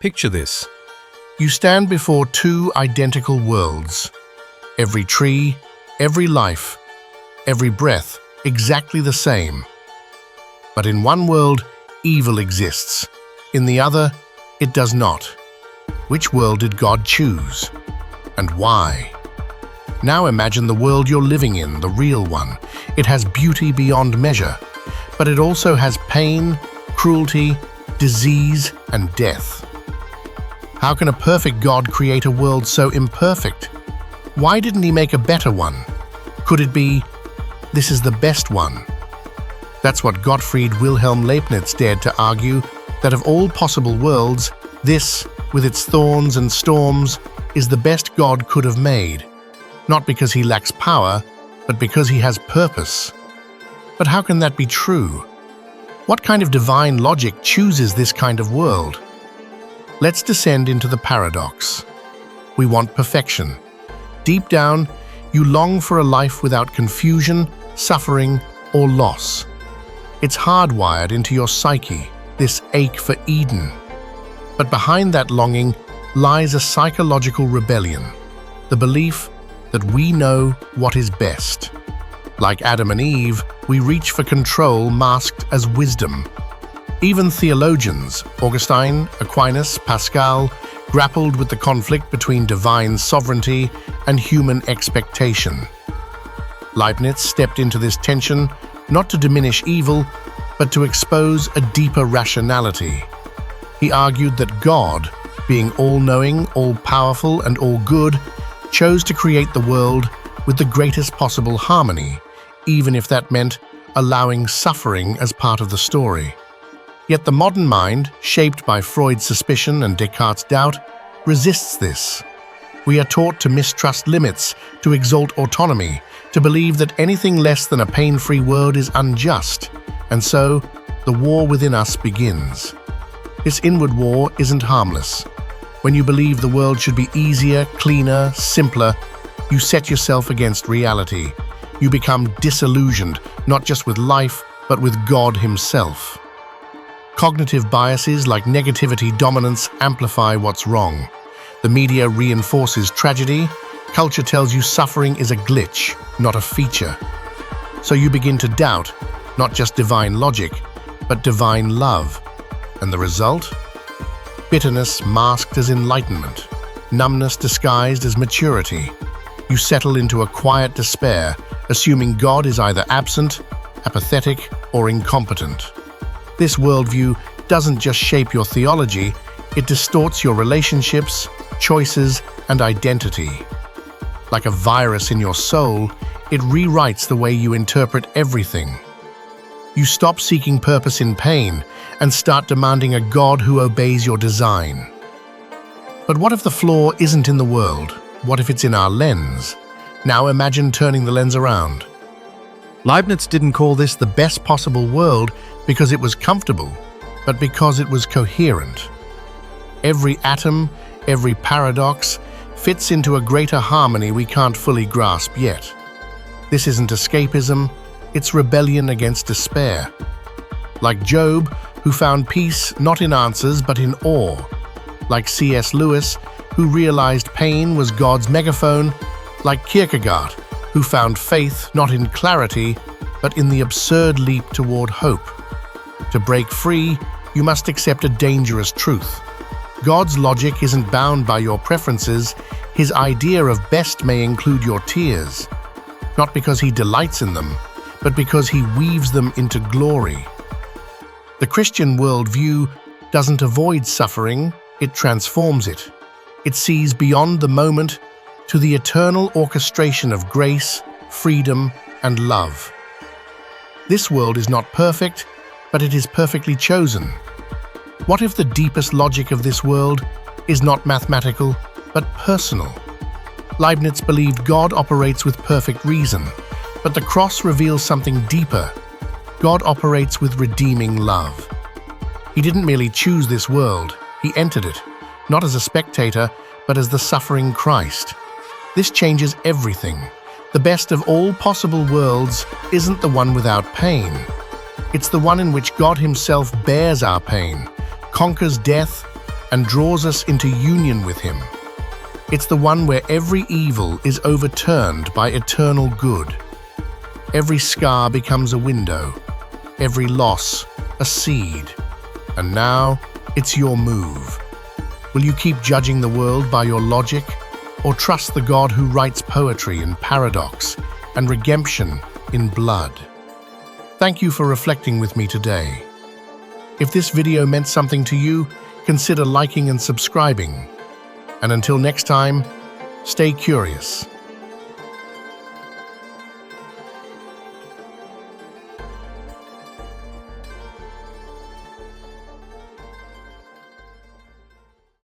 Picture this. You stand before two identical worlds. Every tree, every life, every breath, exactly the same. But in one world, evil exists. In the other, it does not. Which world did God choose? And why? Now imagine the world you're living in, the real one. It has beauty beyond measure, but it also has pain, cruelty, disease, and death. How can a perfect God create a world so imperfect? Why didn't he make a better one? Could it be, this is the best one? That's what Gottfried Wilhelm Leibniz dared to argue, that of all possible worlds, this, with its thorns and storms, is the best God could have made. Not because he lacks power, but because he has purpose. But how can that be true? What kind of divine logic chooses this kind of world? Let's descend into the paradox. We want perfection. Deep down, you long for a life without confusion, suffering, or loss. It's hardwired into your psyche, this ache for Eden. But behind that longing lies a psychological rebellion, the belief that we know what is best. Like Adam and Eve, we reach for control masked as wisdom. Even theologians, Augustine, Aquinas, Pascal, grappled with the conflict between divine sovereignty and human expectation. Leibniz stepped into this tension not to diminish evil, but to expose a deeper rationality. He argued that God, being all-knowing, all-powerful, and all-good, chose to create the world with the greatest possible harmony, even if that meant allowing suffering as part of the story. Yet the modern mind, shaped by Freud's suspicion and Descartes' doubt, resists this. We are taught to mistrust limits, to exalt autonomy, to believe that anything less than a pain-free world is unjust, and so the war within us begins. This inward war isn't harmless. When you believe the world should be easier, cleaner, simpler, you set yourself against reality. You become disillusioned, not just with life, but with God himself. Cognitive biases like negativity dominance amplify what's wrong. The media reinforces tragedy. Culture tells you suffering is a glitch, not a feature. So you begin to doubt, not just divine logic, but divine love. And the result? Bitterness masked as enlightenment, numbness disguised as maturity. You settle into a quiet despair, assuming God is either absent, apathetic, or incompetent. This worldview doesn't just shape your theology, it distorts your relationships, choices, and identity. Like a virus in your soul, it rewrites the way you interpret everything. You stop seeking purpose in pain and start demanding a God who obeys your design. But what if the flaw isn't in the world? What if it's in our lens? Now imagine turning the lens around. Leibniz didn't call this the best possible world because it was comfortable, but because it was coherent. Every atom, every paradox, fits into a greater harmony we can't fully grasp yet. This isn't escapism, it's rebellion against despair. Like Job, who found peace not in answers but in awe. Like C.S. Lewis, who realized pain was God's megaphone. Like Kierkegaard, who found faith not in clarity but in the absurd leap toward hope. To break free, you must accept a dangerous truth. God's logic isn't bound by your preferences. His idea of best may include your tears, not because he delights in them, but because he weaves them into glory. The Christian worldview doesn't avoid suffering, it transforms it. It sees beyond the moment to the eternal orchestration of grace, freedom, and love. This world is not perfect, but it is perfectly chosen. What if the deepest logic of this world is not mathematical, but personal? Leibniz believed God operates with perfect reason, but the cross reveals something deeper. God operates with redeeming love. He didn't merely choose this world, he entered it, not as a spectator, but as the suffering Christ. This changes everything. The best of all possible worlds isn't the one without pain. It's the one in which God himself bears our pain, conquers death, and draws us into union with him. It's the one where every evil is overturned by eternal good. Every scar becomes a window, every loss a seed. And now, it's your move. Will you keep judging the world by your logic, or trust the God who writes poetry in paradox and redemption in blood? Thank you for reflecting with me today. If this video meant something to you, consider liking and subscribing. And until next time, stay curious.